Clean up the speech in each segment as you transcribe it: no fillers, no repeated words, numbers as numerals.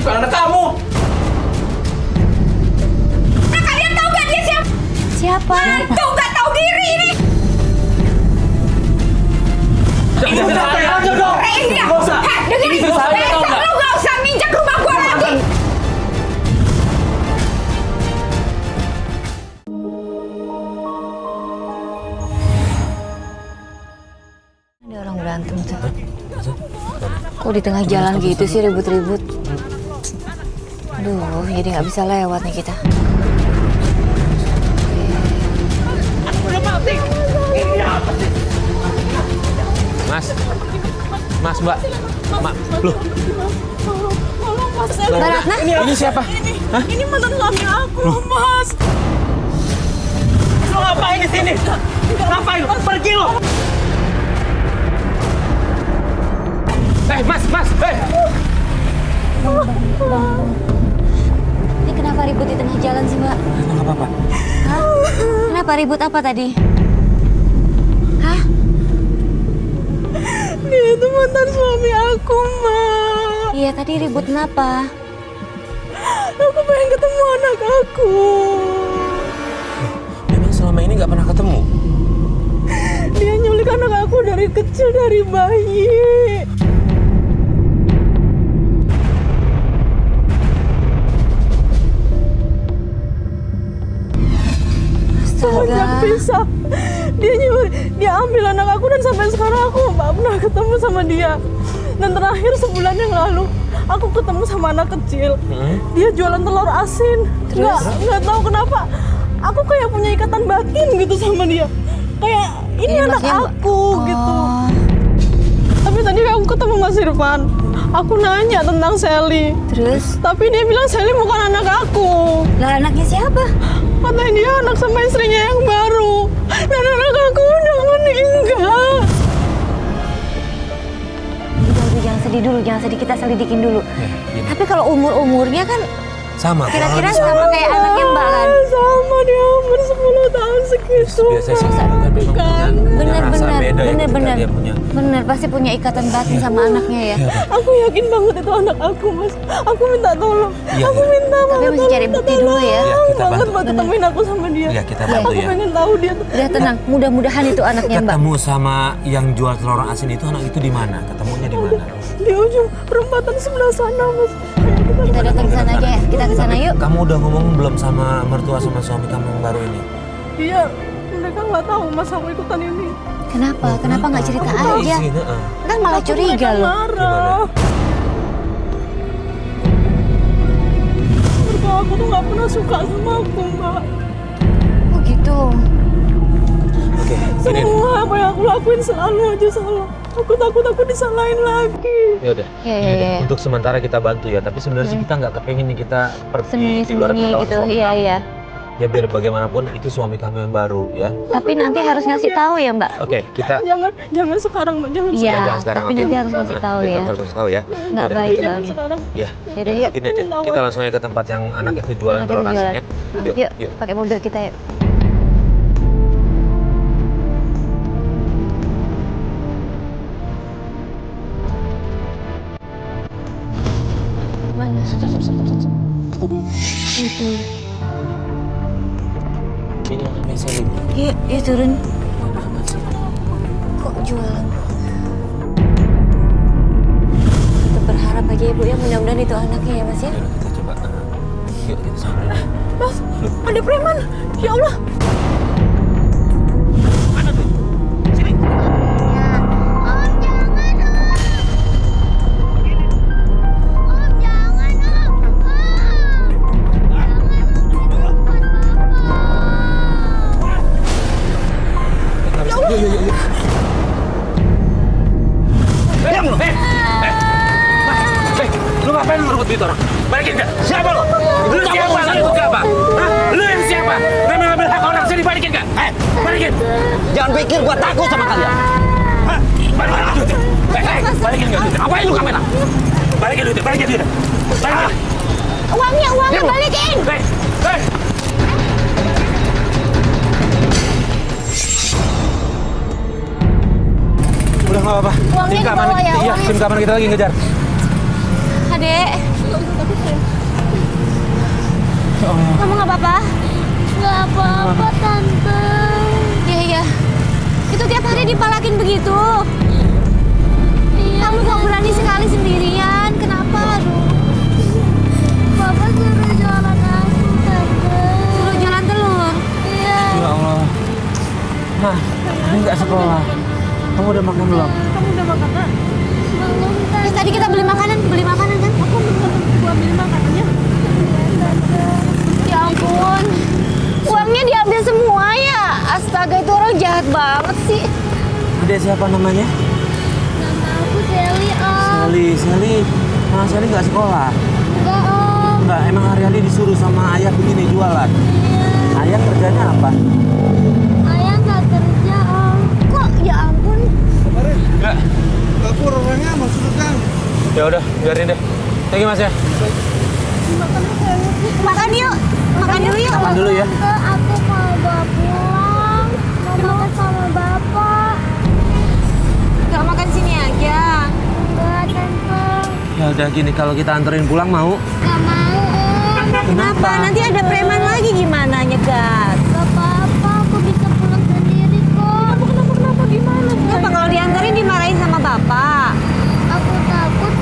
bukan anak kamu. Nah, kalian tahu gak dia siapa? Siapa? Mantu gak tahu diri ini. Jangan dong. India, Nggak usah. dengerin. Ini istri saya, tahu Besok nggak? lu gak usah nginjak rumah gua lagi. Ada orang berantem tuh. Kok di tengah jalan gitu sih ribut-ribut? Aduh, jadi nggak bisa lewat nih kita. Mas, Mbak. Loh, Mbak Ratna? ini siapa? Ini mantan suami aku, Mas. Lo ngapain di sini? Ngapain? Pergi lo. Mas, Ini kenapa ribut di tengah jalan sih, Mbak? Nggak apa-apa. Hah? Kenapa ribut apa tadi? Hah? Dia itu mantan suami aku, Mak. Iya, tadi ribut kenapa? Aku pengen ketemu anak aku. Memang selama ini nggak pernah ketemu? Dia nyulik anak aku dari kecil, dari bayi. Sejak Astaga. pisah, dia ambil anak aku dan sampai sekarang aku nggak pernah ketemu sama dia. Dan terakhir sebulan yang lalu aku ketemu sama anak kecil. Dia jualan telur asin. Nggak tahu kenapa. Aku kayak punya ikatan batin gitu sama dia. Kayak ini anak maksudnya Mbak- aku gitu. Oh, Tapi tadi aku ketemu Mas Irfan. Aku nanya tentang Sally. terus? Tapi dia bilang Sally bukan anak aku. Lah anaknya siapa? Katanya dia anak sama istrinya yang baru. Dan anak aku udah meninggal. Udah, jangan sedih dulu, jangan sedih. Kita selidikin dulu. Gini. Tapi kalau umurnya kan Sama. kira-kira sama kayak anaknya Mbak kan? Sama dia umur 10 tahun segitu. Biasa sih kan memang Bukan. punya rasa beda ya ketika Bener. dia punya. Bener, pasti punya ikatan batin sama anaknya ya. Aku yakin banget itu anak aku, Mas. Aku minta tolong. Iya, Aku iya. minta Tapi banget. mesti cari bukti dulu ya. Iya, kita banget bantu. buat ketemuin aku sama dia. Iya, kita bantu Aku ya. pengen tahu dia tuh. Udah tenang, mudah-mudahan itu anaknya Mbak. Ketemu sama yang jual telur asin itu anak itu di mana? Ketemunya di mana? Di ujung perempatan sebelah sana, Mas. Ayo Kita datang ke sana aja ya. Kita ke sana yuk. Kamu udah ngomong belum sama mertua sama suami kamu yang baru ini? Iya, mereka nggak tahu Mas aku ikutan ini. Kenapa? Kenapa nggak cerita Aku nggak aja? izin, heeh. Kan malah curiga Mereka loh. marah. Mertua aku tuh nggak pernah suka sama aku, Mbak. Oh gitu. Oke, gini deh. Semua apa yang aku lakuin selalu aja salah. Aku takut aku disalahin lagi. Ya udah. Ya, Gini ya, deh, ya. Untuk sementara kita bantu ya, tapi sebenarnya sih kita nggak kepengen nih kita pergi di luar Sembunyi-sembunyi ketahuan gitu. suami Iya, kamu. iya. Ya biar bagaimanapun itu suami kamu yang baru ya. Tapi nanti harus ngasih tahu ya Mbak. Oke, kita Jangan sekarang, Mbak. Jangan Iya, jangan sekarang, tapi oke. nanti harus ngasih tahu ya. Harus tahu ya. Nggak Udah. baik sekarang. banget. Sekarang. Ya, Yaudah yuk. gini deh. Kita langsung aja ke tempat yang anak itu jualan Kita telur jualan. asin ya. Yuk, Yuk, pakai mobil kita yuk. Mana? Itu. Ini namanya Sally. Yuk turun. Kok jualan? Kita berharap aja ya Bu ya, mudah-mudahan itu anaknya ya Mas ya. Yaudah, kita coba. Yuk, kita samperin. Mas, ada preman. Ya Allah. Mana tuh? Sini. Yuk, yuk, yuk. Lu ngapain lu ngerebut duit orang? Balikin gak? Siapa lu? Lu siapa? Lu ikut gak apa? Hah? Lu yang siapa? Ngambil hak orang sini, balikin gak? Balikin! Jangan pikir gua takut sama kalian. Hah? Balikin duitnya! Balikin gak duitnya? Apain lu kamera? Balikin duitnya, balikin duitnya! Balikin! Uangnya balikin. Hei! Udah nggak apa-apa. Uangnya Tim keamanan, dibawa ya, iya, uangnya. tim keamanan kita lagi ngejar. Dek. Kamu nggak apa-apa? Nggak apa-apa, Tante. Iya. Itu tiap hari dipalakin begitu. Kamu kok berani sekali sendirian? Kenapa? Aduh. Papa suruh jualan aku, Tante. Suruh jualan telur. Iya. Ya Allah. Nah, ini nggak sekolah. Kamu udah makan belum? Kamu udah makan, Nak? Belum, Tante. Tadi kita beli makanan kan? Aku buat beli makanannya. Ya ampun. Uangnya diambil semua ya. Astaga, itu orang jahat banget sih. Adik siapa namanya? Nama aku Sally, Om. Sally. Nah, Sally nggak sekolah. Enggak, Om. Enggak, emang hari-hari disuruh sama ayah begini jualan. Ayah kerjanya apa? Ayah nggak kerja, Om. Kok ya ampun. Ya. Dapur orangnya maksudnya kan. Ya udah, biarin deh. Thank you Mas ya. Makan yuk. Makan dulu yuk. Makan dulu ya. Tante, aku mau bawa pulang. Mau makan sama Bapak. Gak makan sini aja. Enggak, Tante. Ya udah gini, kalau kita anterin pulang mau? Nggak mau, Om. Kenapa? Nanti ada preman lagi gimana nyegat? Gak apa-apa, aku bisa pulang sendiri kok. Kenapa gimana? Kenapa kalau diantarin dimarahin sama bapak? Aku takut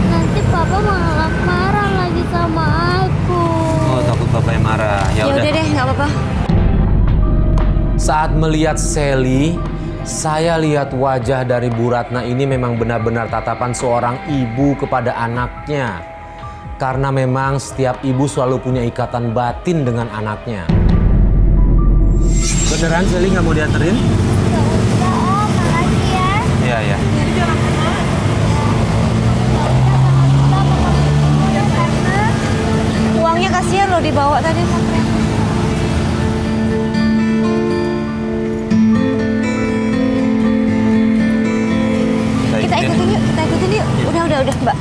nanti Papa malah marah lagi sama aku. Oh, takut bapak yang marah. Ya Ya udah. udah deh, nggak apa-apa. Saat melihat Sally, saya lihat wajah dari Bu Ratna ini memang benar-benar tatapan seorang ibu kepada anaknya. Karena memang setiap ibu selalu punya ikatan batin dengan anaknya. Beneran Sally nggak mau dianterin? Udah, Om, makasih ya. Iya, iya. Uangnya kasihan loh dibawa tadi sama preman. Kita ikutin yuk. Udah, Mbak.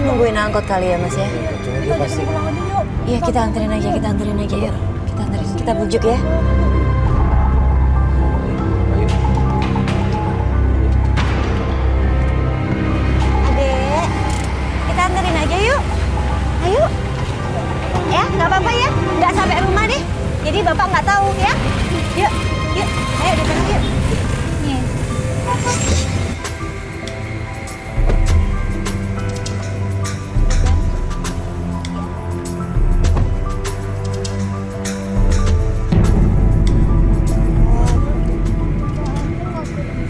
Nungguin angkot kali ya, Mas ya? Iya, kita anterin aja yuk. Kita bujuk ya. Adek, kita anterin aja yuk. Ayo. Ya, nggak apa-apa ya. Nggak sampai rumah deh. Jadi Bapak nggak tahu ya. Yuk. Ayo di tengah yuk. Nih.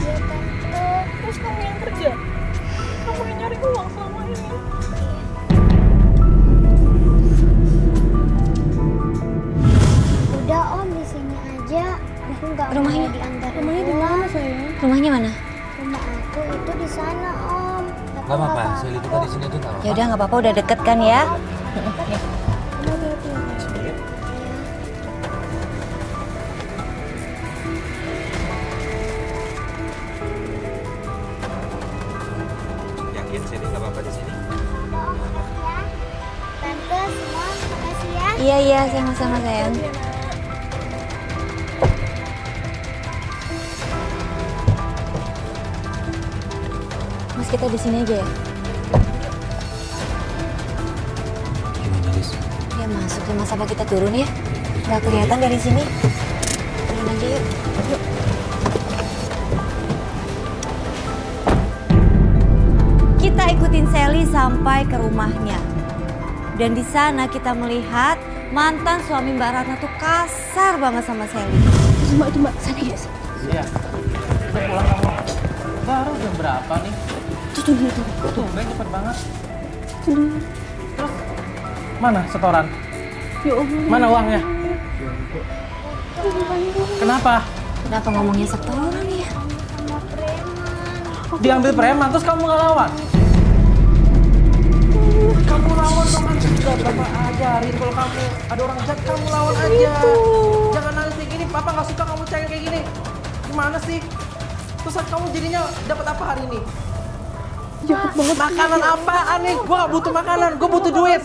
Terus kamu yang kerja? Kamu yang nyari uang selama ini? Udah, Om, di sini aja. Aku nggak mau Rumahnya? diantar Rumahnya di pulang. mana, sayang? Rumahnya mana? Rumah aku itu di sana, Om. Tapi Gak apa-apa, Sally kita di sini tuh nggak Ya apa-apa. udah nggak apa-apa, udah deket kan ya. Yakin Sally nggak apa-apa di sini? Om, makasih ya. Tante, semua makasih ya. Iya, sama-sama sayang. Mas, kita di sini aja ya. Gimana Lis? Ya masuk ya, Mas, apa kita turun ya? Nggak kelihatan dari sini. Turun aja yuk. Kita ikutin Sally sampai ke rumahnya. Dan di sana kita melihat mantan suami Mbak Ratna tuh kasar banget sama Sally. Cuma sana ya. Iya. Udah pulang kamu. Baru jam berapa nih? Tumben cepet banget. Terus mana setoran? Ya Allah. Mana uangnya? Kenapa? Kenapa ngomongnya setoran ya? Diambil preman terus kamu nggak lawan? Kamu lawan dong kan sudah Bapak ajarin kalau kamu ada orang jahat kamu lawan aja. Jangan nangis kayak gini. Papa nggak suka kamu cengeng kayak gini. Gimana sih? Terus kamu jadinya dapat apa hari ini? Jahat banget. Makanan apaan nih? Gua gak butuh makanan, gua butuh duit.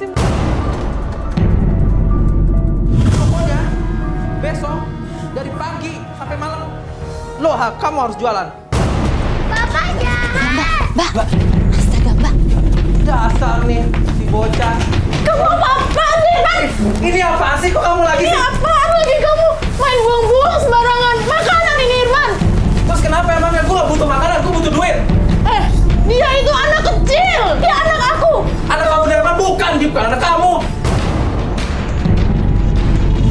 Pokoknya besok Lo kamu harus jualan. Bapak jahat. Mbak, astaga Mbak. Dasar nih si bocah. Kamu apa-apaan sih, Bang? Ini apaan sih kok kamu lagi Ini sih? apaan lagi kamu? Main buang-buang sembarangan. Makanan ini, Irfan. Terus kenapa emangnya? Gue gak butuh makanan, gue butuh duit. Dia itu anak kecil. Dia anak aku. Anak kamu dari mana? Bukan, dia bukan anak kamu.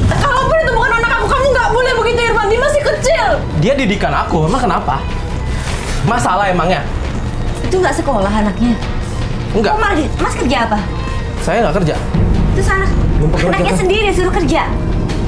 Kalaupun itu bukan anak aku, kamu nggak boleh begitu, Irfan. Dia masih kecil. Dia didikan aku, emang kenapa? Masalah emangnya? Itu nggak sekolah anaknya. Enggak, Kok malah Mas kerja apa? saya nggak kerja. Terus anaknya sendiri suruh kerja.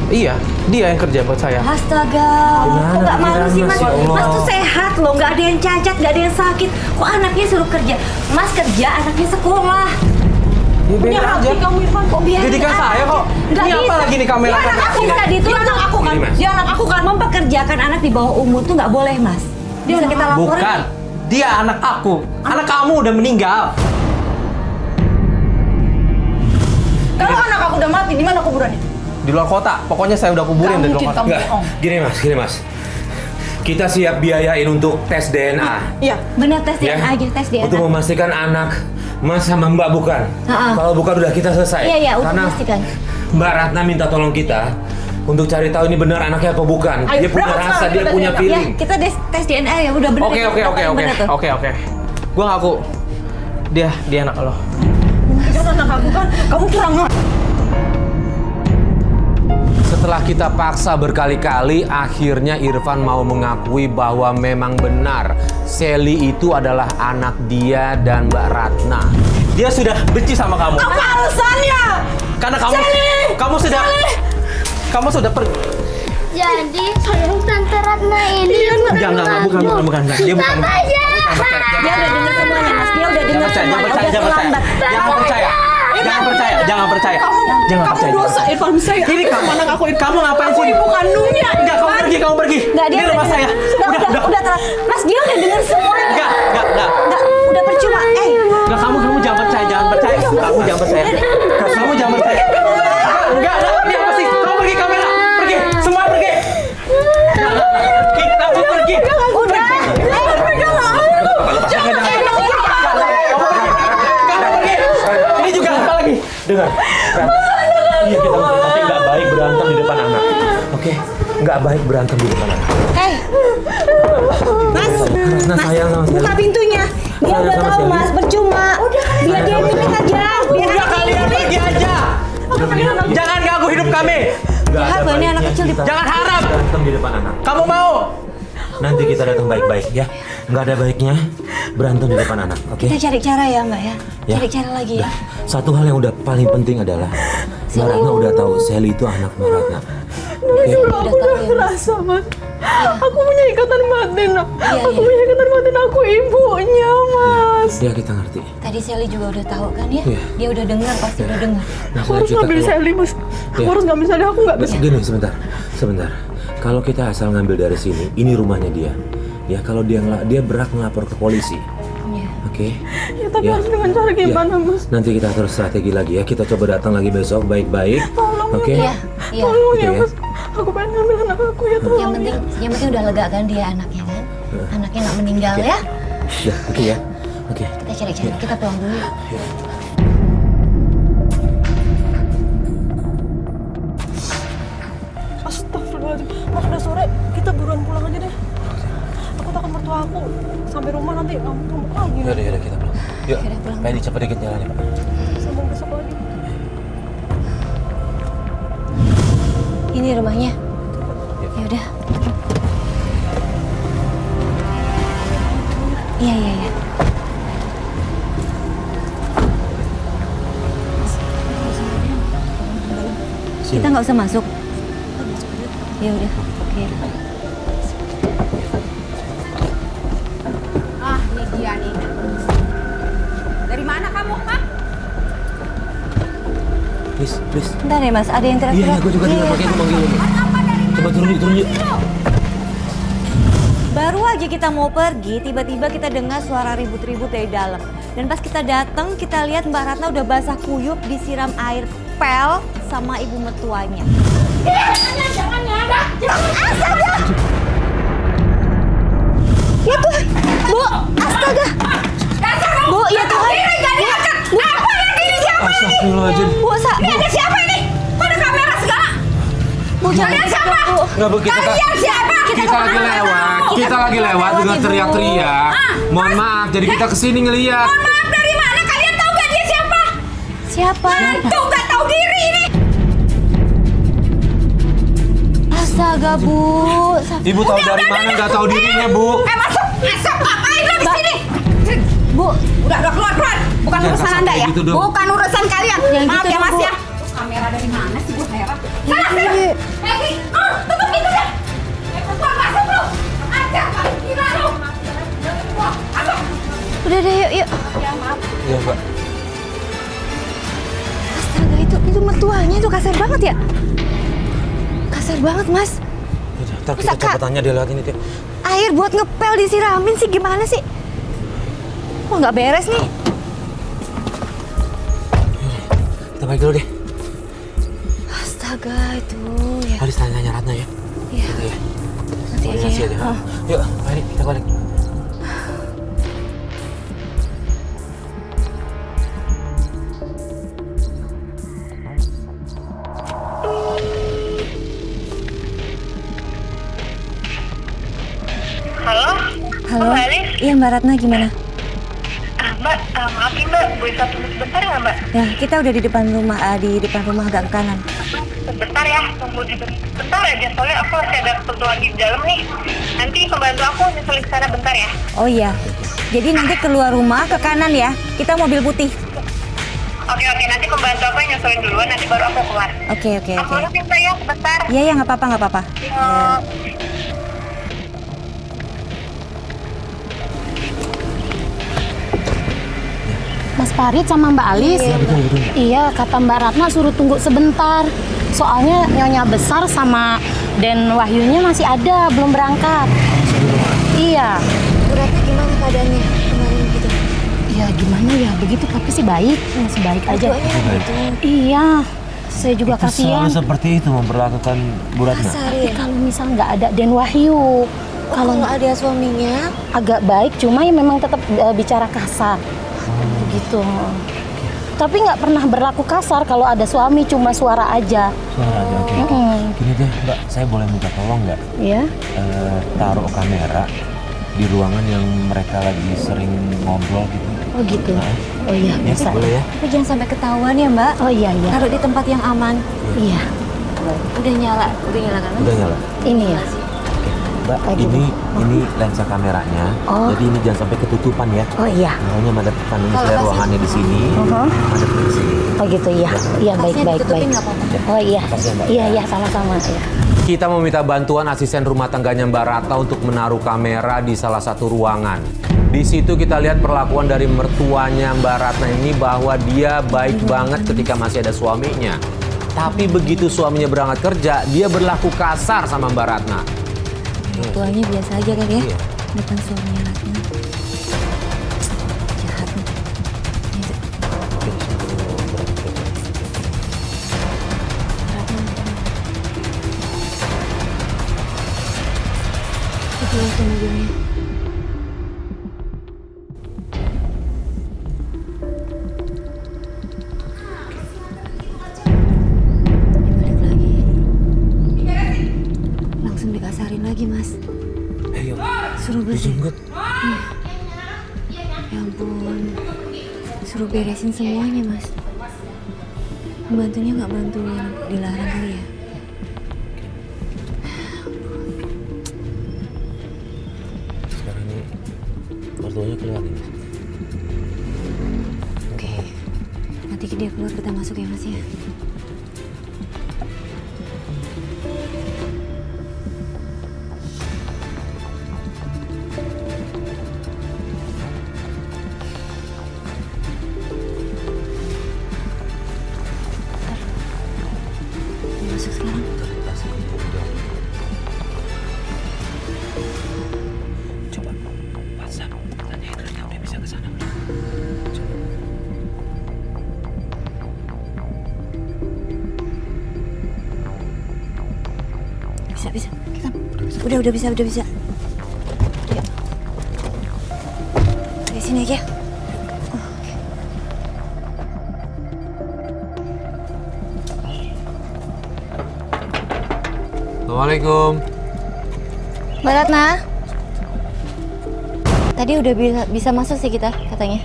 Iya, dia yang kerja buat saya. Astaga, kok nggak malu sih Mas? Mas tuh sehat loh, nggak ada yang cacat, nggak ada yang sakit. Kok anaknya suruh kerja? Mas kerja, anaknya sekolah. Ya, Punya biarin aja. hati kamu, Irfan. Kok biarin Didikan aja? saya kok. Nggak Ini apa bisa. lagi nih kamera? Dia anak aku nggak itu anak aku kan. Ini, Mas. Dia anak aku kan mempekerjakan anak di bawah umur tuh nggak boleh Mas. Bisa kita laporin. Bukan, dia anak aku. Anak kamu udah meninggal. Kalau anak aku udah mati, di mana kuburannya? Di luar kota. Pokoknya saya udah kuburin di luar kota. Enggak, gini mas. Kita siap biayain untuk tes DNA. Iya. Bener tes DNA aja, tes DNA. Untuk memastikan anak Mas sama Mbak bukan. Kalau bukan udah kita selesai. Iya, untuk Karena memastikan. Mbak Ratna minta tolong kita untuk cari tahu ini benar anaknya apa bukan. Ayo, Dia punya berangkat rasa, sekarang dia kita punya DNA. feeling. Ya, kita tes DNA ya udah bener. Oke. Gua ngaku. Dia anak lo. Itu anak aku kan. Kamu kurang. Setelah kita paksa berkali-kali, akhirnya Irfan mau mengakui bahwa memang benar Sally itu adalah anak dia dan Mbak Ratna. Dia sudah benci sama kamu. Apa alasannya? Karena kamu sudah pergi. Jadi Tante Ratna ini Enggak, bukan. Dia bukan. Bapak jahat. Dia udah dengar semuanya Mas. Dia udah dengar semuanya. Udah terlambat. Jangan percaya. Kamu dosa, Irfan. Saya. Ini kamu anak aku. Kamu ngapain sih? Ibu kandungnya. Enggak, kamu pergi. Enggak, dia Ini rumah saya. Udah terlambat. Mas, dia udah dengar semuanya. Enggak. Enggak, udah percuma. Enggak, kamu jangan percaya. Kamu jangan percaya. Enggak. Ini apa sih? Kamu pergi kamera. Pergi. Semua pergi. Kamu pergi. Udah. Kamu pergi. Ini juga apa lagi? Dengar, iya kita tapi nggak baik berantem di depan anak. Oke, nggak baik berantem di depan anak. Hei. Mas, Ratna sayang sama Sally. buka pintunya. Dia udah sama tahu Sally. Mas, percuma. Biar dia milik aja. Biar Udah kalian pergi aja. Jangan ganggu hidup kami. Nggak Jahat ada loh, ini baiknya anak kecil di- kita Jangan harap. berantem di depan anak. Kamu mau? Nanti kita datang baik-baik ya. Nggak ada baiknya berantem di depan anak. Oke? Kita cari cara ya Mbak ya. Ya. Cari cara lagi ya. Udah. Satu hal yang udah paling penting adalah Mbak Ratna udah tahu Sally itu anak Mbak Ratna. Oke? Aku udah ngerasa, Mas. Aku punya ikatan batin. Aku punya ikatan batin. Aku ibunya, Mas. Ya kita ngerti. Tadi Sally juga udah tahu kan ya? Iya. Dia udah dengar, pasti udah dengar. Nah, Aku harus kita ngambil keluar. Sally, Mas. Aku Iya. harus ngambil Sally. Aku nggak bisa. Gini, sebentar. Kalau kita asal ngambil dari sini, ini rumahnya dia. Ya, kalau dia berhak ngelapor ke polisi. Iya. Oke? Ya, tapi Ya. harus dengan cara gimana, Ya. Mas? Nanti kita atur strategi lagi ya. Kita coba datang lagi besok baik-baik. Tolong, Oke? Iya. Iya. Tolong Gitu ya, ya. Mas. Aku pengen ngambil anak aku ya, tolong. Yang penting udah lega kan dia anaknya kan? Anaknya nggak meninggal ya? Ya, oke ya. Oke. Kita cari cara. Kita pulang dulu. Astagfirullahaladzim. Mas, udah sore. Kita buruan pulang aja deh. Aku takut mertua aku sampai rumah nanti ngambek lagi. Yaudah kita pulang. Yuk, Yaudah, pulang. pengen cepet dikit jalannya, Pak. Sambung besok lagi. Ini rumahnya. Ya udah. Iya. Kita nggak usah masuk. Ya udah. Oke. Ah, ini dia nih. Dari mana kamu, Kak? Please. Bentar ya Mas, ada yang Iya, teriak-teriak. gue juga dengar makanya gue manggil lu. Coba turun yuk. Baru aja kita mau pergi, tiba-tiba kita dengar suara ribut-ribut dari dalam. Dan pas kita datang, kita lihat Mbak Ratna udah basah kuyup, disiram air pel sama ibu mertuanya. Jangan ya, Mbak. Jangan. Kalian siapa? Nggak Bu, Kalian siapa? kita lagi lewat dengan teriak-teriak. Mohon maaf, jadi kita kesini ngeliat. Mohon maaf, dari mana? Kalian tahu gak dia siapa? Siapa? Tuh gak tahu diri ini. Astaga, Bu. Ibu tahu dari mana nggak tahu dirinya, Bu? Masuk. Ngapain lo di sini? Bu, Udah keluar. Bukan Jangan urusan kasar Anda kayak ya. gitu dong. Bukan urusan kalian. Yang Maaf gitu ya dong, Mas Bu. ya. Kamera dari mana sih gue heran. Sana. Evi, tutup pintu deh. Keluar masuk lu. Ajar, gila lu. Masuk. udah deh, yuk. Iya, Mbak. Astaga, itu mertuanya tuh kasar banget ya. Kasar banget, Mas. Udah, ntar Masa, kita coba Kak? tanya dia lewat ini, Tia. Air buat ngepel disiramin sih gimana sih? Wah, nggak beres nih. Kita balik dulu deh. Astaga, itu ya. Haris tanya Ratna ya. Iya. Iya. Nanti aja Koordinasi ya. aja. Yuk, mari kita balik. Halo? Halo. Mbak Alis? Iya, Mbak Ratna gimana? Mbak, maaf nih Mbak, boleh satu menit sebentar nggak Mbak? Ya, kita udah di depan rumah agak ke kanan. Sebentar ya, tunggu sebentar aja, soalnya aku masih ada keperluan di dalam nih. Nanti pembantu aku nyusul ke sana bentar ya. Oh iya. Jadi nanti keluar rumah ke kanan ya. Kita mobil putih. Oke, nanti pembantu aku yang nyusulin duluan, nanti baru aku keluar. Oke. Aku urusin saya sebentar. Iya, nggak apa-apa. Mas Farid sama Mbak Alis. Iya, kata Mbak Ratna suruh tunggu sebentar. Soalnya Nyonya Besar sama Den Wahyunya masih ada, belum berangkat. Iya. Bu Ratna gimana keadaannya kemarin gitu? Ya gimana ya, begitu tapi sih baik, masih baik aja. Gitu. Iya, saya juga kasihan. seperti itu memperlakukan Bu Ratna. Kasar Tapi ya. kalau misal nggak ada Den Wahyu, Kalau ada suaminya, agak baik, cuma ya memang tetap bicara kasar. Begitu. Tapi nggak pernah berlaku kasar kalau ada suami, cuma suara aja. Suara aja, oke. Gini deh, Mbak, saya boleh minta tolong nggak? Iya. Taruh kamera di ruangan yang mereka lagi sering ngobrol gitu. Oh gitu. Oh iya, bisa. Boleh ya? tapi jangan sampai ketahuan ya, Mbak. Oh iya. Taruh di tempat yang aman. Iya. Udah nyala kan? Udah nyala. Ini ya. Mbak, Kayak ini lensa kameranya. Oh. Jadi ini jangan sampai ketutupan ya. Oh iya. Makanya madep kan ini Kalau saya kasih- ruangannya di sini. Madep di sini. Oh gitu ya. Iya baik. Tasnya ditutupin nggak apa-apa? Oh iya. Makasih ya, Mbak. Iya sama-sama ya. Kita meminta bantuan asisten rumah tangganya Mbak Ratna untuk menaruh kamera di salah satu ruangan. Di situ kita lihat perlakuan dari mertuanya Mbak Ratna ini bahwa dia baik banget ketika masih ada suaminya. Tapi begitu suaminya berangkat kerja, dia berlaku kasar sama Mbak Ratna. Tuanya biasa aja kan ya? Iya. Depan suaminya Ratna. Jahat nih. Itu langsung mobilnya. Dibalik lagi. Langsung dikasarin lagi, Mas. Ayo, Suruh bersih. disunggut. Ya ampun. Suruh beresin semuanya, Mas. Pembantunya nggak bantuin, dilarang kali ya. Sekarang ini mertuanya keluar nih. Oke. Nanti dia keluar kita masuk ya, Mas ya. Masuk sekarang. Coba WhatsApp tanya Idris sampai bisa ke sana. Bisa. Kita udah bisa. Yuk. Di sini aja. Oke. Assalamualaikum. Mbak Ratna. Tadi udah bisa masuk sih kita katanya.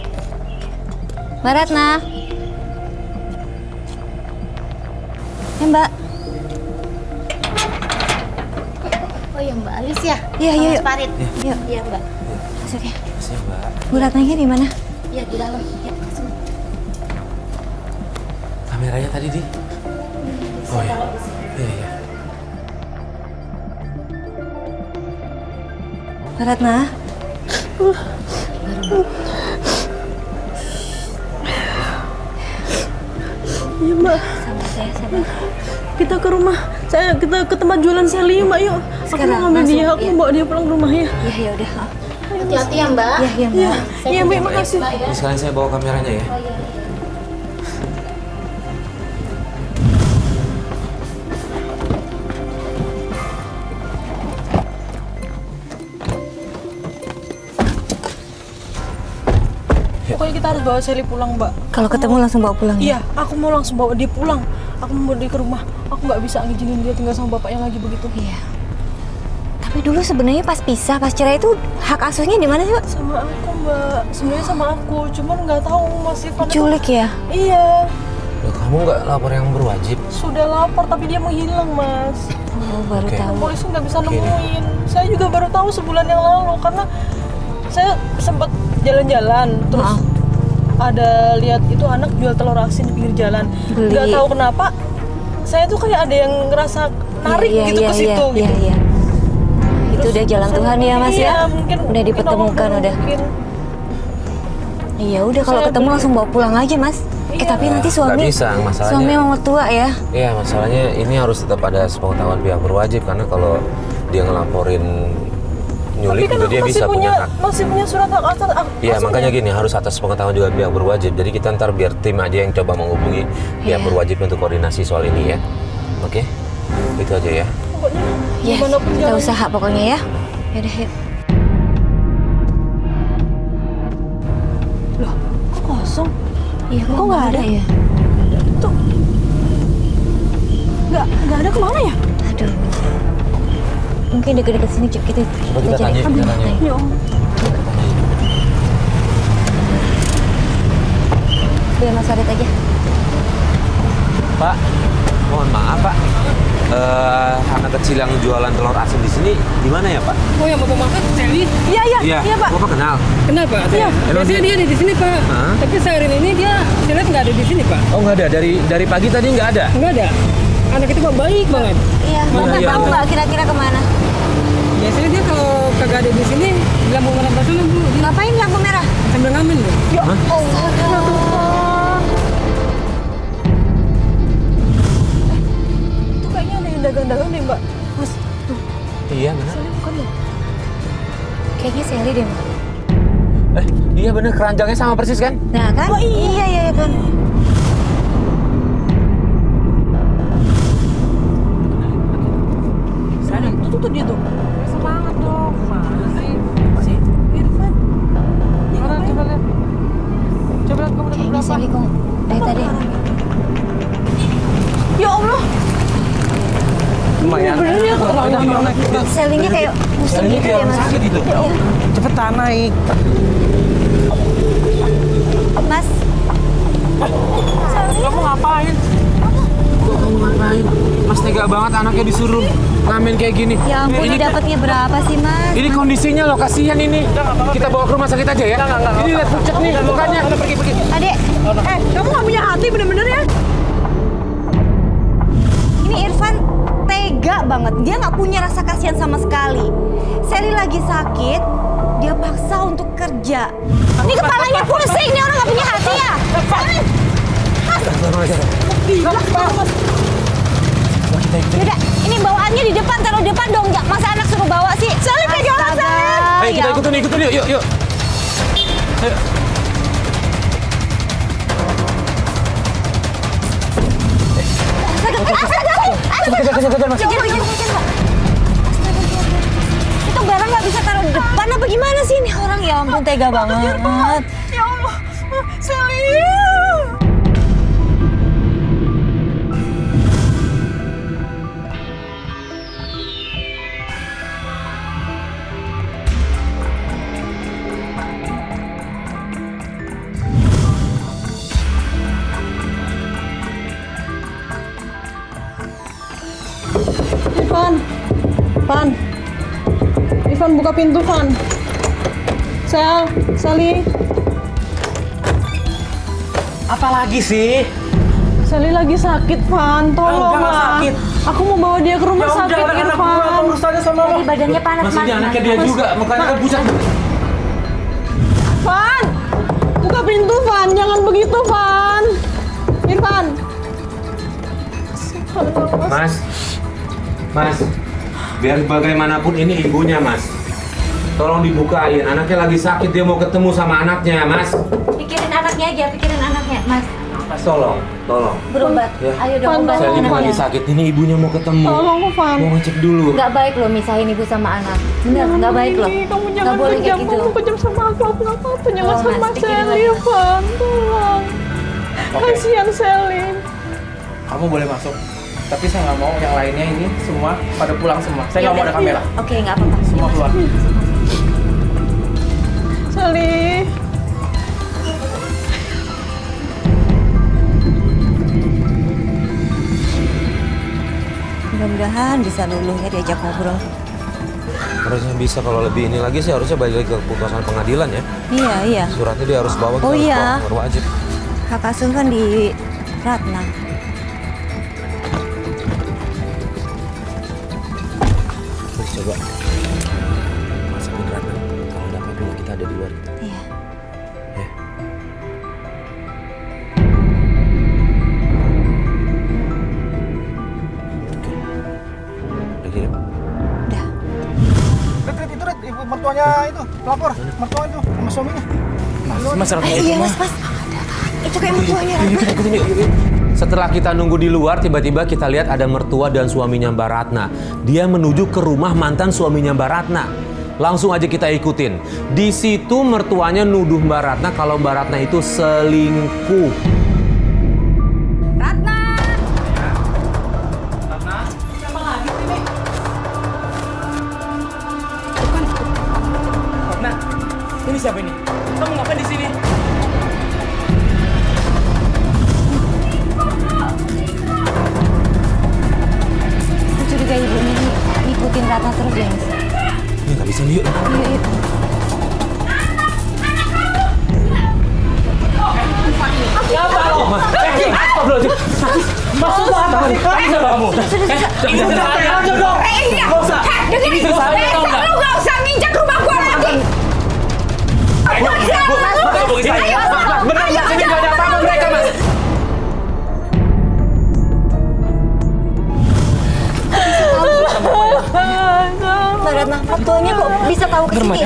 Mbak Ratna. Mbak. Oh ya Mbak Alis ya? Iya, Sama yuk. Farid. Yuk. Iya Mbak. Masuk ya. Makasih, Mbak. Bu Ratnanya di mana? Iya di dalam. Ya, langsung. Kameranya tadi di? Oh ya. Iya, iya. Mbak Ratna. Iya Mbak. Sabar saya, sabar. Kita ke rumah. Kita ke tempat jualan Sally Mbak yuk. Aku Sekarang, mau ngambil langsung, dia. Aku iya. mau bawa dia pulang ke rumah ya. Iya, ya udah. Hati-hati ya Mbak. Iya, iya, Mbak. Iya Mbak, makasih. Ini sekalian saya bawa kameranya ya. Pokoknya kita harus bawa Sally pulang Mbak. Kalau ketemu langsung bawa pulang ya? Iya, aku mau langsung bawa dia pulang. Aku mau bawa dia ke rumah. Aku nggak bisa ngizinin dia tinggal sama bapaknya lagi begitu. Iya. Tapi dulu sebenarnya pas pisah, pas cerai itu hak asuhnya di mana sih, Pak? Sama aku Mbak. Sebenarnya sama aku, cuman nggak tahu masih pada. Culik ya? Iya. Loh, kamu nggak lapor yang berwajib? Sudah lapor tapi dia menghilang Mas. Oh, baru Oke. tahu. Polisi nggak bisa Oke. nemuin. Saya juga baru tahu sebulan yang lalu karena saya sempat jalan-jalan terus Maaf. ada lihat itu anak jual telur asin di pinggir jalan. Beli. Nggak tahu kenapa saya tuh kayak ada yang ngerasa narik Iya, gitu iya, ke situ iya, gitu. Iya. Itu udah jalan Saya- Tuhan ya Mas iya, ya? mungkin, Udah dipertemukan Allah udah. mungkin. Iya udah kalau Saya ketemu beli. langsung bawa pulang aja Mas. Iya. Tapi nanti suami. Nggak bisa, masalahnya. Suami mau tua ya. Iya, masalahnya ini harus tetap ada sepengetahuan pihak berwajib karena kalau dia ngelaporin Tapi nyulik kan itu aku dia bisa punya hak. masih punya surat hak atas. Iya, makanya gini harus atas pengetahuan juga pihak berwajib. Jadi kita ntar biar tim aja yang coba menghubungi pihak Iya. berwajib untuk koordinasi soal ini ya. Oke, itu aja ya. Pokoknya Ya, gimana pun kita jalan. usaha pokoknya ya. Yaudah yuk. Loh, kok kosong? Iya, kok nggak ada ya? Tuh. Nggak ada kemana ya? Aduh. Mungkin deket-deket sini Cuk. kita kita cari. tanya, kita tanya. Ya om. Biar Mas Farid aja. Pak, mohon maaf Pak. Anak kecil yang jualan telur asin di sini di mana ya Pak? Oh yang bapak maksud Sally? Iya iya Pak. Bapak kenal. Kenapa? Iya. Biasanya dia ada di sini Pak. Hah? Tapi sehari ini dia saya lihat nggak ada di sini Pak. Oh nggak ada, dari pagi tadi nggak ada. Nggak ada. Anak itu Pak baik banget. Iya, Bapak iya, tahu iya. nggak kira-kira kemana? Biasanya dia kalau kagak ada di sini di lampu merah sana Bu. Dia Ngapain lampu merah? sambil ngamen Bu. Itu kayaknya ada yang dagang-dagang deh Mbak. Mas, tuh. Iya benar. Sally bukan ya? Kayaknya Sally deh, Mbak. Iya benar, keranjangnya sama persis kan? Nah kan? Oh, iya. Iya kan. Sally, tuh dia tuh. Semangat dong. Mana sih? Si Irfan. Dia ngapain? Coba lihat kamu dapat Kayaknya berapa? Sally kok dari tadi. Ya Allah. Lumayan. Bener ya kok. Sally-nya kayak pusing gitu ya, Mas. gitu. Cepetan naik. Mas, Kamu ngapain? Kok kamu ngapain? Mas tega banget anaknya disuruh ngamen kayak gini. ya ampun, Ini dapatnya berapa sih, Mas? Ini kondisinya loh, kasihan ini. Kita bawa ke rumah sakit aja ya. Ini lihat pucat nih mukanya. Pergi. Adek, Kamu gak punya hati bener-bener ya? ini Irfan tega banget. Dia nggak punya rasa kasihan sama sekali. Sally lagi sakit, dia paksa untuk kerja. Ini kepalanya pusing, nih orang nggak punya hati ya? Yaudah, ini bawaannya di depan, taruh depan dong. Nggak, masa anak suruh bawa sih? Sally pegangan, Sally. Ayo kita ikutin yuk. Ayo. Kejar, Mas. Itu barang nggak bisa taruh di depan apa gimana sih? Ini orang ya ampun tega banget. Ya Allah. Sally. Van. Ivan buka pintu, Van. Sally. Apa lagi sih? Sally lagi sakit, Van. Tolong, Enggak lah. sakit. Aku mau bawa dia ke rumah sakit, Irfan. Urusannya sama lo. Badannya panas, Mas ini anaknya dia juga, mukanya kan pucat. Van, buka pintu, Van. Jangan begitu, Van. Irfan. Mas, biar bagaimanapun ini ibunya, Mas. Tolong dibukain, anaknya lagi sakit, dia mau ketemu sama anaknya, Mas. Pikirin anaknya aja, Mas. Mas, tolong. Berobat. Ya. Ayo dong, obat. Saya ini lagi sakit, ini ibunya mau ketemu. Tolong, Van. Mau ngecek dulu. Nggak baik loh misahin ibu sama anak. Bener, nggak baik loh. Kamu jangan Nggak boleh kejam, kayak gitu. kamu kejam sama aku nggak apa-apa. Jangan Tolong, sama Mas, pikirin Sally, lagi. Van. Tolong. Kasihan Sally. Kamu boleh masuk. Tapi saya nggak mau yang lainnya ini semua pada pulang semua. Saya nggak mau ada kamera. Oke, nggak apa-apa. Semua keluar. Sally. Mudah-mudahan bisa luluhnya diajak ngobrol. Harusnya bisa, kalau lebih ini lagi sih harusnya balik lagi ke keputusan pengadilan ya. Iya. Suratnya dia harus bawa, kita Oh, harus iya. bawa, wajib. Hak asuh kan di Ratna. Terus coba masukin Ratna. Kalau ada apa-apa kita ada di luar. Iya. Ya. Oke. Udah kirim. Rit, itu Rit, ibu mertuanya itu, pelapor, mertua itu, sama suaminya. Mas Ratna itu Iya, mah. Mas. Itu kayak mertuanya Ratna. Setelah kita nunggu di luar, tiba-tiba kita lihat ada mertua dan suaminya Mbak Ratna. Dia menuju ke rumah mantan suaminya Mbak Ratna. Langsung aja kita ikutin. Di situ mertuanya nuduh Mbak Ratna kalau Mbak Ratna itu selingkuh. Ratna. Ratna, ini siapa ini? Kamu ngapain di sini? Aku curiga ibu ini ngikutin Ratna terus ya, Mas. Ini nggak bisa nih, yuk. Yuk. Maksud lo apa? Ini sama kamu. Ini selesai aja dong. Nggak usah. Ini selesai aja tau nggak? Lu gak usah nginjak rumah gua lagi. Benar, Mas, ini nggak ada apa-apa mereka, Mas. Mbak Ratna, mertuanya kok bisa tahu ke sini?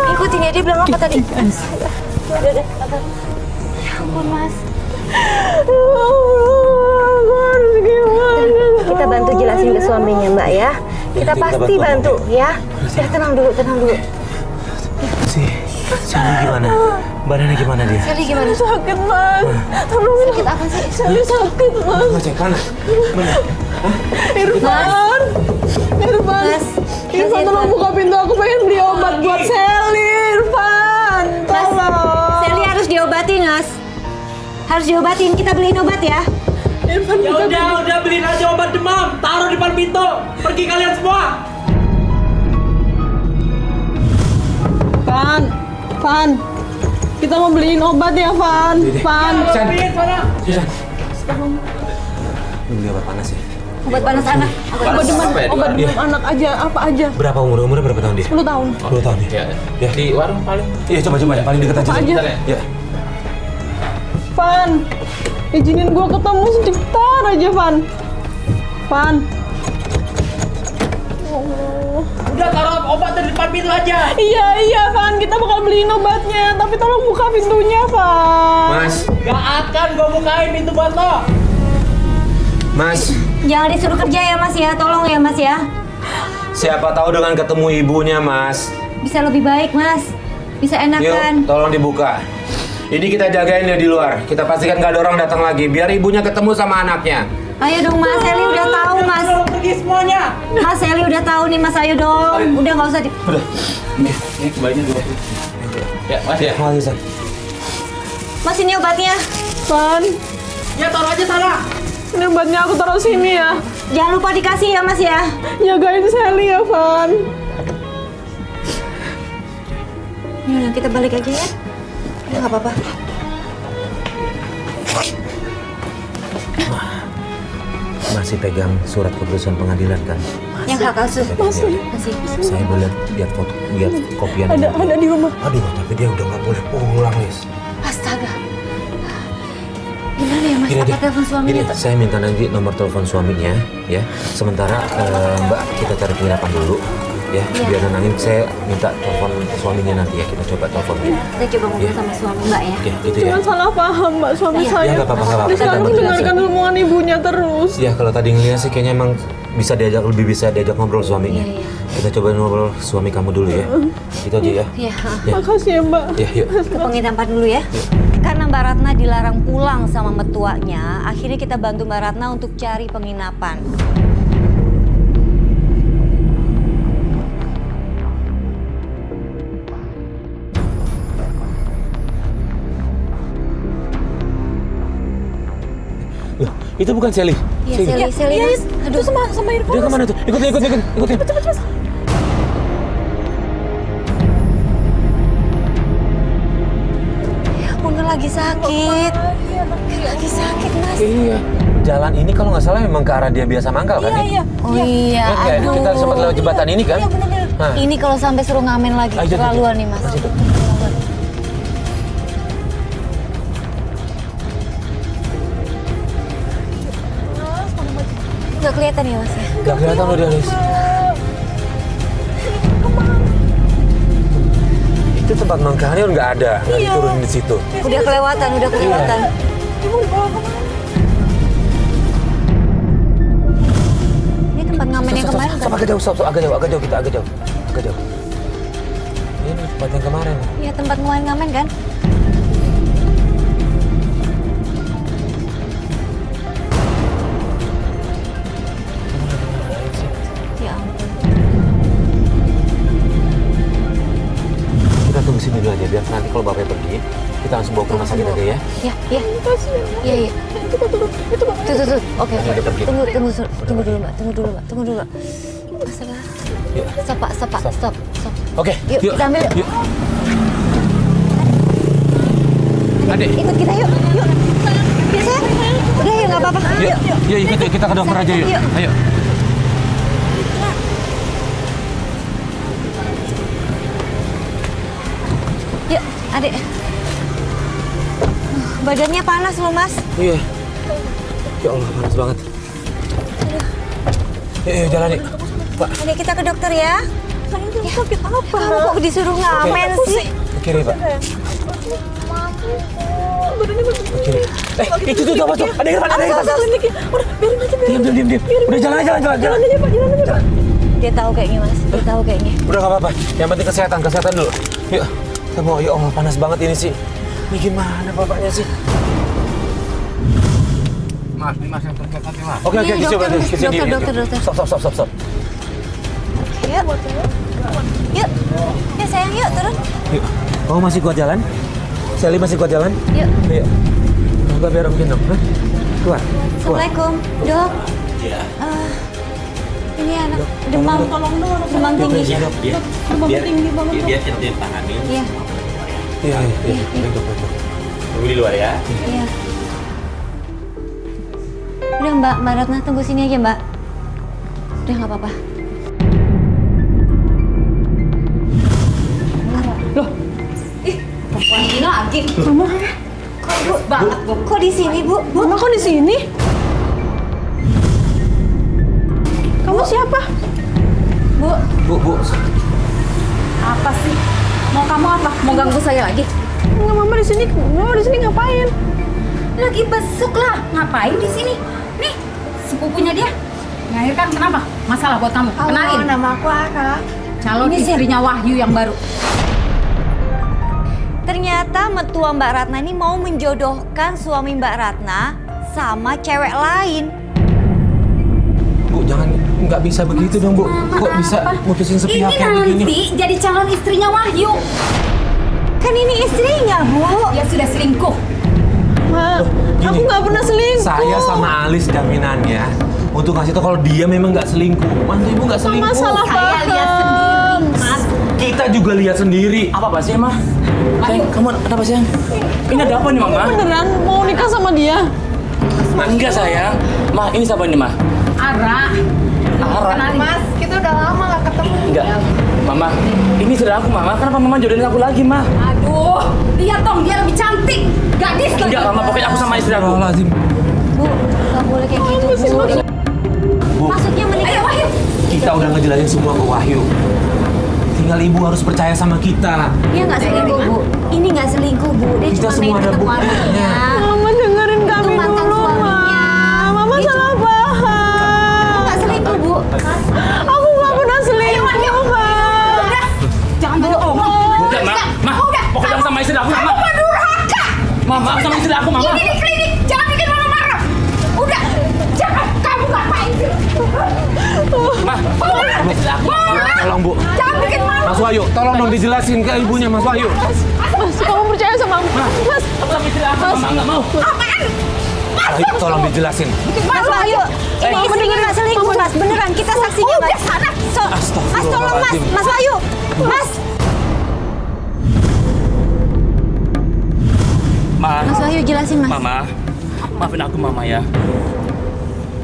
Ikutin ya, dia bilang apa tadi? Udah, ya ampun, Mas. Kita bantu jelasin ke suaminya, Mbak ya. Kita pasti bantu ya. Ya, tenang dulu. Sally gimana? Badannya gimana dia? Sally gimana? Sakit, Mas. Tolongin. Sakit apa sih? Sally sakit, Mas. Ngecek mana? Irfan. Mas. Irfan, tolong buka pintu. Aku pengen beli obat buat Sally. Irfan, tolong. Sally harus diobatin, Mas. Harus diobatin. Kita beliin obat ya. Irfan, Ya kita udah beliin aja obat demam. Taruh di depan pintu. Pergi kalian semua. Van, kita mau beliin obat ya, Van. Van. Beliin sana. Beli obat panas ya? Obat panas anak. Obat demam anak aja, apa aja. Berapa umurnya berapa tahun dia? 10 tahun. 10 tahun ya? Ya. Di warung paling. Iya, coba ya, paling dekat aja. Apa aja? Ya. Van, izinin gua ketemu sebentar aja, Van. Van. Oh. Udah taruh obat di depan pintu aja. Iya, Van, kita bakal beliin obatnya. Tapi tolong buka pintunya, Van. Mas, Gak akan gua bukain pintu buat lo. Mas, Jangan disuruh kerja ya, Mas ya. Tolong ya, Mas ya. siapa tahu dengan ketemu ibunya, Mas. Bisa lebih baik, Mas. Bisa Yuk, enakan. tolong dibuka. Ini kita jagain dia di luar. Kita pastikan nggak ada orang datang lagi. Biar ibunya ketemu sama anaknya. Ayo dong, Mas. Sally udah tahu, Mas. Tolong pergi semuanya. Mas, Sally udah tahu nih, Mas. Ayo dong. Udah nggak usah di... Ini kembalinya 20. Ya, Mas ya. Makasih, San. Mas, ini obatnya. Van, Ya taruh aja sana. Ini obatnya aku taruh sini ya. Jangan lupa dikasih ya, Mas ya. Jagain Sally ya, Van. Yaudah, kita balik aja ya. Ya, nggak apa-apa. Masih pegang surat keputusan pengadilan kan? Yang hak asuh. Masih. Saya boleh lihat foto, lihat kopian. Ada di rumah. Aduh, tapi dia udah nggak boleh pulang, Lis. Astaga. Gimana ya, Mas? Gini Apa deh, telepon suaminya? gini, saya minta nanti nomor telepon suaminya, ya. Sementara Mbak kita cari penginapan dulu, ya. Iya. Biar nenangin, saya minta telepon suaminya nanti ya. Kita coba telepon dia. Kita coba ngobrol sama suami Mbak ya. Oke, gitu ya. Jangan salah paham, Mbak, suami Iya. saya. Ya, nggak apa-apa, nggak apa-apa. Dia selalu mendengarkan omongan ibunya terus. Ya, kalau tadi ngeliat sih kayaknya emang lebih bisa diajak ngobrol suaminya. Iya, iya. Kita coba ngobrol suami kamu dulu ya. Gitu aja ya. Iya. Ya. Makasih ya, Mbak. Ya, yuk. Ke penginapan dulu ya. Karena Mbak Ratna dilarang pulang sama mertuanya, akhirnya kita bantu Mbak Ratna untuk cari penginapan. Loh, itu bukan Sally. Iya, Sally, Mas. Aduh, sama Irfan. Dia kemana tuh? Ikutin. Cepet. Ya ampun, kan lagi sakit. Kan lagi sakit, Mas. Iya. Jalan ini kalau nggak salah memang ke arah dia biasa mangkal kan? Iya. Oh iya, Ya, kayak aduh. kita sempat lewat jembatan ini kan? Iya, bener-bener. Hah. Ini kalau sampai suruh ngamen lagi, Ayo, keterlaluan nih, Mas. Nggak kelihatan ya, Mas ya? Gak kelihatan loh dia, Lis. Itu tempat mangkalnya nggak ada, nggak diturunin di situ. Udah kelewatan. Ibu dibawa kemana? Ini tempat ngamen yang kemarin kan? Stop, agak jauh kita, agak jauh. Ini tempat yang kemarin. Iya, tempat ngamen kan? Ya ampun. Kita tunggu sini dulu aja, biar nanti kalau bapaknya pergi, kita langsung bawa ke rumah sakit aja ya. Iya. Iya. Tuh. Oke. Udah pergi. Tunggu dulu, Mbak. Astaga. Yuk. Stop, Pak. Stop. Oke, Yuk, kita ambil yuk. Yuk. Adik. Ikut kita yuk. Biasa. Udah ya, nggak apa-apa. Yuk, ikut kita ke dokter aja yuk. Yuk. Ayo. Yuk, Adik. Badannya panas loh, Mas. Iya. Ya Allah, panas banget. Yuk, jalan yuk. Pak, Adik, kita ke dokter ya. Sayang, sakit apa? Kamu kok disuruh ngamen sih? ke kiri, Pak. Ke kiri. Itu tuh apa tuh? Ada yang depan, ada yang depan. Udah, biarin aja. Diam. Udah jalan aja. Jalan aja, Pak. Dia tahu kayaknya, Mas. Dia tahu kayaknya. Udah nggak apa-apa. Yang penting kesehatan dulu. Yuk. Kita bawa. Ya Allah, panas banget ini sih. Ini gimana bapaknya sih? Mas, ini Mas yang terdekat nih, Mas. Oke, Iya, coba dokter, kesini. dokter. Stop. Yuk. Ya, sayang, yuk turun. Yuk. Oh, masih kuat jalan? Sally masih kuat jalan? Yuk. Yuk. Coba biar Om gendong. Hah? Keluar. Assalamualaikum, Dok. Iya. Ini anak demam tinggi. Biar dia tanganin. Iya. Iya. Duduk. Tunggu di luar ya. Iya. Udah, Mbak Ratna tunggu sini aja, Mbak. Udah nggak apa-apa. Perempuan ini lagi. Mama, Kok di sini, Bu? Mama kok di sini? Kamu siapa? Bu. Apa sih? Mau kamu apa? Mau ganggu saya lagi? Enggak, Mama di sini. Mama di sini ngapain? Lagi besuk lah. Ngapain di sini? Nih, sepupunya dia. Melahirkan kenapa? Masalah buat kamu. Kenalin. Nama aku Ara. Calon istrinya Wahyu yang baru. Ternyata mertua Mbak Ratna ini mau menjodohkan suami Mbak Ratna sama cewek lain. Bu, jangan, nggak bisa begitu dong, Bu. Kok bisa mutusin sepihak kayak begini? Ini nanti jadi calon istrinya Wahyu. Kan ini istrinya, Bu. Dia sudah selingkuh. Ma. Gini, Aku nggak pernah selingkuh. Saya sama Alis jaminannya untuk ngasih tau kalau dia memang nggak selingkuh. Mantu ibu nggak selingkuh. Mama salah Saya lihat paham. sendiri, Mas. Kita juga lihat sendiri. Apa sih, Mah? Sayang, kamu kenapa sayang? Ini ada apa nih, Mama? Beneran mau nikah sama dia? Enggak, sayang. Mah, ini siapa ini, Mah? Ara. Ara. Mas, kita udah lama gak ketemu. Enggak. Mama, ini sudah aku, Mama. Kenapa Mama jodohin aku lagi, Mah? Aduh, lihat dong, dia lebih cantik. Gadis lagi. Enggak, Mama. Pokoknya aku sama istri aku. Bu, nggak boleh kayak gitu, Bu. Bu, Maksudnya menikah. Ayo, Wahyu. kita udah ngejelasin semua ke Wahyu. Tinggal ibu harus percaya sama kita. Dia nggak selingkuh, Bu. Ini nggak selingkuh, Bu. Dia Kita cuma semua pengen ada ketemu buktinya. anaknya. Mama dengerin kami Itu mantan dulu, Ma. suaminya. Mama Dia salah Aku paham. nggak selingkuh, Bu. Aku nggak pernah selingkuh, Ma. Jangan bohong. Udah, Ma. Pokoknya aku sama istri aku, Mama. Apa durhaka? Mama, aku sama istri aku, Mama. Ini di klinik, jangan bikin mama marah. Udah, jangan. Kamu ngapain sih? Ma, istri aku. Tolong, Bu. Jangan bikin mama. Mas Wahyu, tolong dong dijelasin ke ibunya, Mas Wahyu. Mas, kamu percaya sama aku? Mas, Aku sama istri aku, Mama nggak mau. Apaan? Wahyu, tolong dijelasin. Mas Wahyu, ini istrinya nggak selingkuh, Mas. Beneran, kita saksinya, Udah Mas. sana. Mas, tolong, Mas. Mas Wahyu. Mas. Ma, Mas Wahyu, jelasin, Mas. Mama, maafin aku, Mama ya.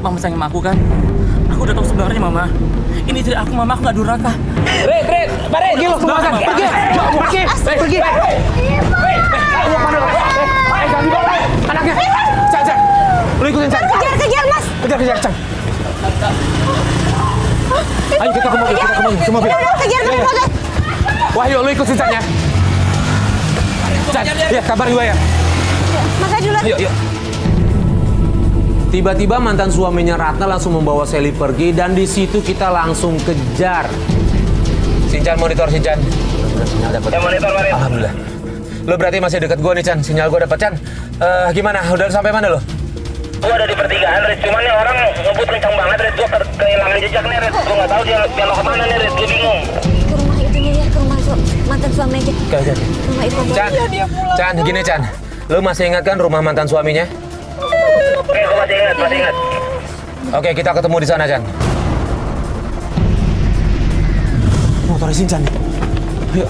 Mama sayang sama aku kan? Aku udah tahu sebenarnya, Mama. Ini istri aku, Mama. Aku nggak durhaka. Red, pergi lo ke belakang. Pergi, pergi. Kamu mana? Jangan dibawa. Anaknya. Chan. Lu ikutin Chan. Kejar, Mas. Kejar, Chan. Ayo kita ke mobil, ke mobil. Udah, kejar, kejar. Wahyu, lu ikutin Chan ya. Chan, ya kabar gue ya. Mas Wahyu duluan. Yuk. Tiba-tiba mantan suaminya Ratna langsung membawa Sally pergi dan di situ kita langsung kejar. Sinchan, monitor Sinchan. Sinyal dapat. Ya, monitor. Alhamdulillah. Lo berarti masih dekat gua nih, Chan. Sinyal gua dapat, Chan. Gimana? Udah sampai mana lo? Gua ada di pertigaan, Riz. Cuman nih orang ngebut kencang banget, Riz. Gua kehilangan jejak nih, Riz. Gua nggak tahu dia belok kemana nih, Riz. Gua bingung. Ke rumah itunya ya, ke rumah mantan suami aja. Oke. Rumah itu. Chan, gini, Chan. Lo masih ingat kan rumah mantan suaminya? Oke, gua masih ingat. Oke, kita ketemu di sana, Chan. Motor Sinchan nih. Ayo.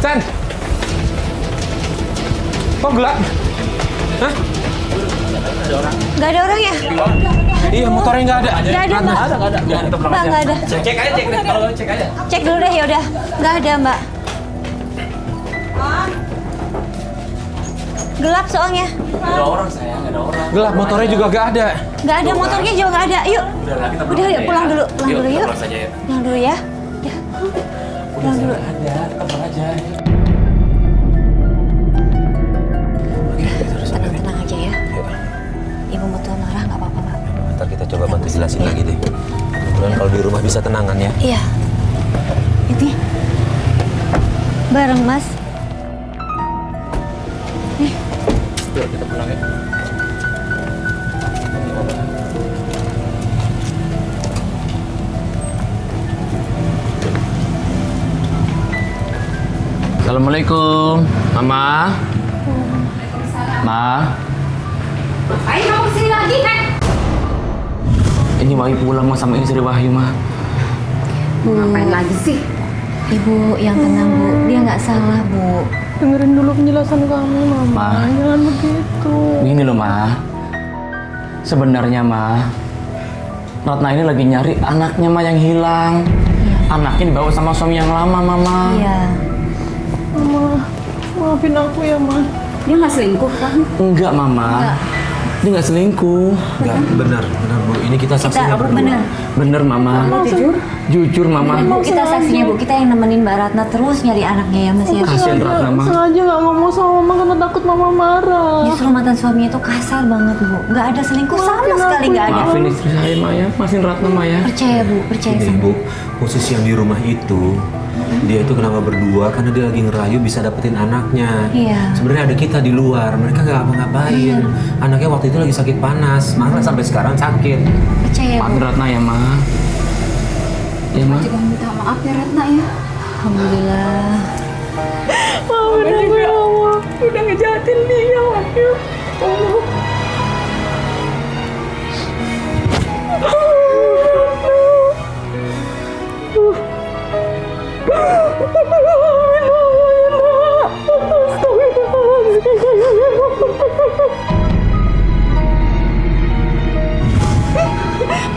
Chan! Kok gelap? Hah? Nggak ada orang ya? Iya, motornya nggak ada. Nggak ada, Mbak. Mbak, nggak ada. Cek aja. Cek dulu deh, yaudah. Nggak ada, Mbak. Gelap soalnya. Nggak ada orang, sayang. Nggak ada orang. Gelap, motornya juga nggak ada. Nggak ada, motornya juga nggak ada. Yuk. Udahlah, kita Udah, yuk, pulang dulu. Pulang dulu, yuk. Pulang saja ya. Pulang dulu ya. Ya. Pulang dulu. Ada, pulang aja. Tenang aja ya. Ibu mertua marah nggak apa-apa, Mbak. Ntar kita coba bantu jelasin lagi deh. Mudah-mudahan kalau di rumah bisa tenangan ya. Iya. Ini. Bareng, Mas. Nih. Yuk, kita pulang ya. Assalamualaikum, Mama. Ma. Ayo kamu kesini lagi, kan? Ini Wahyu pulang Ma sama istri Wahyu, Ma. Ngapain lagi sih? Ibu yang tenang, Bu. Dia nggak salah, Bu. Dengerin dulu penjelasan kamu, Mama. Ma. Jangan begitu. Gini loh, Ma. Sebenarnya, Ma, Ratna ini lagi nyari anaknya, Ma, yang hilang. Anaknya dibawa sama suami yang lama, Mama. Iya. Mama, maafin aku ya, Ma. Dia nggak selingkuh, kan? Enggak, Mama. Enggak. Dia nggak selingkuh. Enggak, benar Bu. Ini kita saksinya berdua. bener. Bener, Mama. Jujur? Jujur, Mama. Bu, kita saksinya, Bu. Kita yang nemenin Mbak Ratna terus nyari anaknya ya, Mas ya. Kasian Ratna, Ma. Sengaja nggak ngomong sama Mama karena takut Mama marah. Justru mantan suaminya itu kasar banget, Bu. Nggak ada selingkuh sama sekali, nggak ada. Maafin istri saya, Ma, ya. Maafin Ratna, Ma, ya. Percaya, Bu. Percaya Ini sama Bu, posisi yang di rumah itu, dia itu kenapa berdua? Karena dia lagi ngerayu bisa dapetin anaknya. Iya. Sebenarnya ada kita di luar, mereka nggak apa-ngapain. Anaknya waktu itu lagi sakit panas, malah sampai sekarang sakit. Percaya, Bu. Maafin Ratna ya, Ma. Ya, Ma. Juga minta maaf ya, Ratna ya. Alhamdulillah. Maafin aku ya, Allah. udah ngejahatin dia, ya Allah.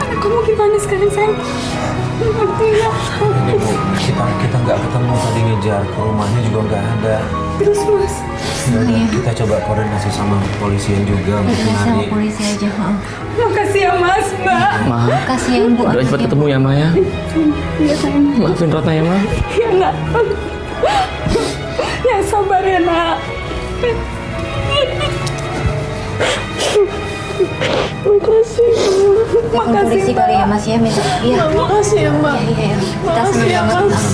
Anak kamu gimana sekarang, sayang? Ini Bu, kita nggak ketemu tadi, ngejar ke rumahnya juga nggak ada. Terus Mas? Ya, kita coba koordinasi sama kepolisian juga untuk nyari. Polisi aja, Makasih ya Mas, Mbak. Ma, kasihan Bu. udah cepat ketemu ya Ma ya. Iya sayang. Maafin Ratna ya Ma. Ya nak. Ya sabar ya nak. Makasih. Polisi kali ya Mas ya, minta. Iya. Makasih ya Mbak. Iya. Kita Makasih ya senang banget. Mas.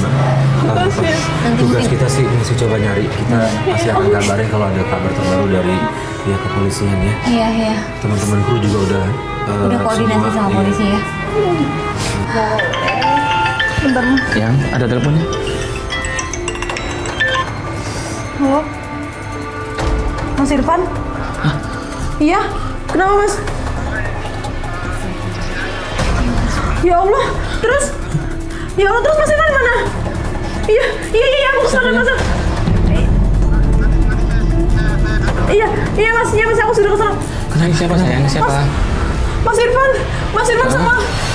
Makasih ya. Tugas kita sih masih coba nyari. Kita pasti akan kabarin kalau ada kabar terbaru dari pihak kepolisian ya. Iya. Teman-teman kru juga udah Koordinasi semua, sama iya. polisi ya. Bentar Mas. Yang ada teleponnya. Halo. Mas Irfan? Iya. Kenapa Mas? Ya Allah. Terus? Ya Allah, terus Mas Irfan mana? Iya, aku kesana Mas. Iya Mas, aku sudah kesana. Kenapa siapa sayang? Siapa? Mas Irfan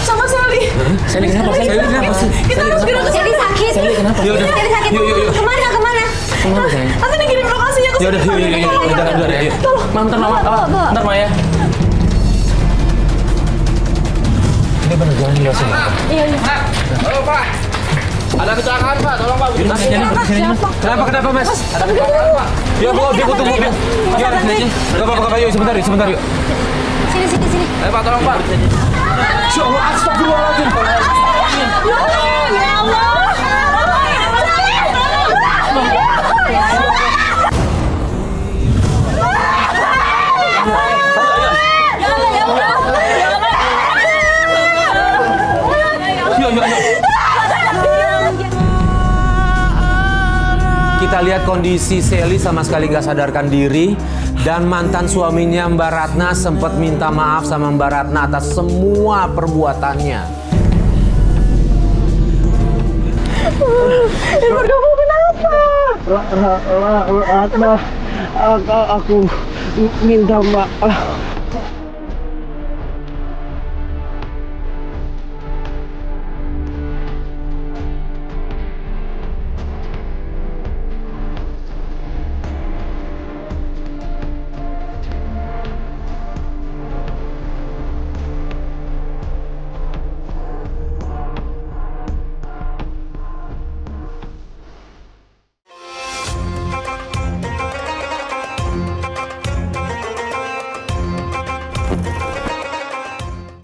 sama Sally. Sally kenapa? Sally kenapa sih? Kita harus segera kesana. Jadi sakit. Sally kenapa? Jadi sakit. Yuk. Kemana? Kemana sayang? Nanti dikirim lokasinya ke Yaudah, sana. yuk. Udah ya. Ma, bentar Ma. Bentar Ma ya. Ini bener jalan di luar sini. Iya. Halo Pak. Ada kecelakaan Pak, tolong Pak. Kenapa Mas? Ada kecelakaan Pak. Yuk bawa dia tunggu mobil. Yuk sini aja. Gak apa-apa yuk sebentar yuk. Sini. Ayo Pak, tolong Pak. Ya Allah, astagfirullahaladzim. Ya Allah. Kita lihat kondisi Sally sama sekali gak sadarkan diri. Dan mantan suaminya Mbak Ratna sempat minta maaf sama Mbak Ratna atas semua perbuatannya. Irfan, kamu kenapa? Ratna, aku minta maaf.